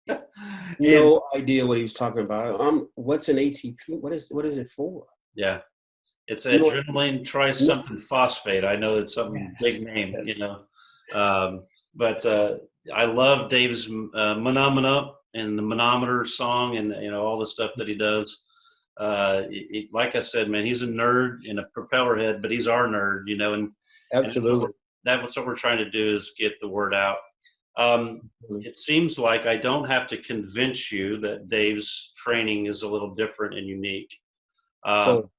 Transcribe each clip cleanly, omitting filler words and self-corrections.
And No idea what he was talking about. What's an ATP? What is it for? yeah, it's You know what? adrenaline try No. something phosphate. I know it's some big Yes. name, Yes. but I love Dave's Phenomena and the Manometer song, and all the stuff that he does. Like I said, man, he's a nerd and a propeller head, but he's our nerd, and Absolutely. that's what we're trying to do is get the word out. It seems like I don't have to convince you that Dave's training is a little different and unique. Um, So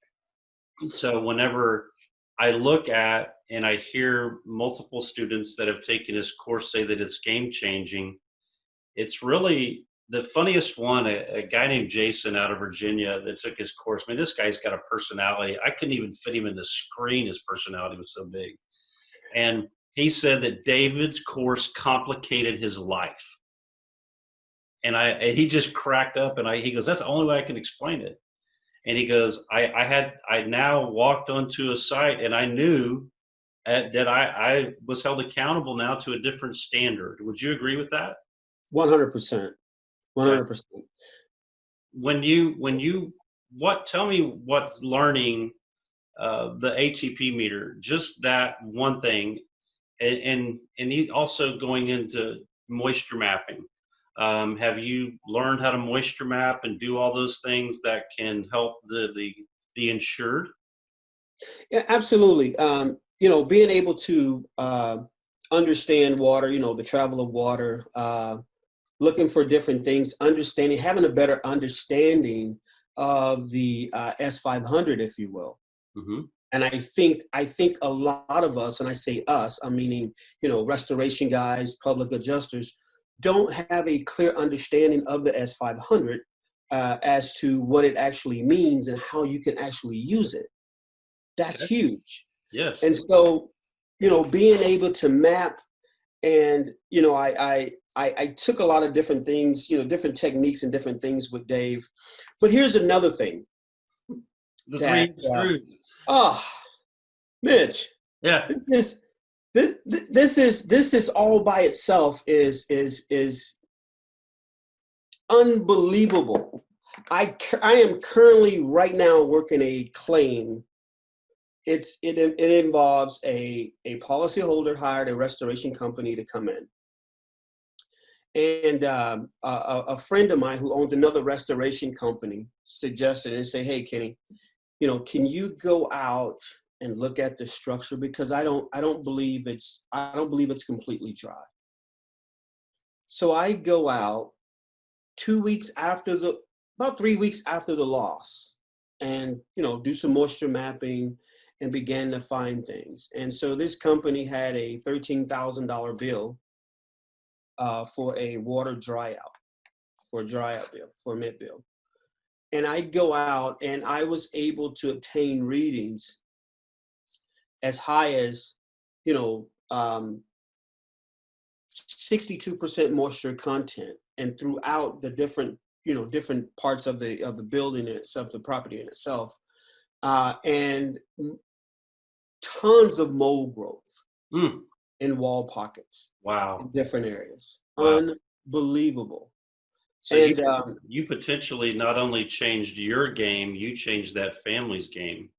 so whenever I look at and I hear multiple students that have taken his course say that it's game changing, it's really the funniest one. A guy named Jason out of Virginia that took his course. Man, this guy's got a personality. I couldn't even fit him in the screen. His personality was so big. And he said that David's course complicated his life. And he just cracked up and he goes, that's the only way I can explain it. And he goes, I now walked onto a site and I knew that I was held accountable now to a different standard. Would you agree with that? 100%. Yeah. 100%. Tell me what learning the ATP meter, just that one thing, and he also going into moisture mapping. Have you learned how to moisture map and do all those things that can help the insured? Yeah, absolutely. Being able to understand water, the travel of water, looking for different things, understanding, having a better understanding of the S500, if you will. Hmm. And I think a lot of us, and I say us, I'm meaning, restoration guys, public adjusters, don't have a clear understanding of the S500 as to what it actually means and how you can actually use it. That's Okay. huge. Yes. And so, being able to map and, I took a lot of different things, different techniques and different things with Dave. But here's another thing The that, three screws. oh, Mitch, Yeah. this this is all by itself is unbelievable. I am currently right now working a claim. It involves a policyholder hired a restoration company to come in, and a friend of mine who owns another restoration company suggested and say, "Hey, Kenny, can you go out and look at the structure because I don't believe it's completely dry." So I go out 2 weeks after about 3 weeks after the loss, and do some moisture mapping and began to find things. And so this company had a $13,000 bill for a water dry out, for a dry out bill, for a mid bill. And I go out and I was able to obtain readings as high as, you know, um, 62% moisture content, and throughout the different parts of the building in itself, the property in itself, and tons of mold growth Mm. in wall pockets in Wow. different areas. Wow. Unbelievable. So you And you potentially not only changed your game, you changed that family's game.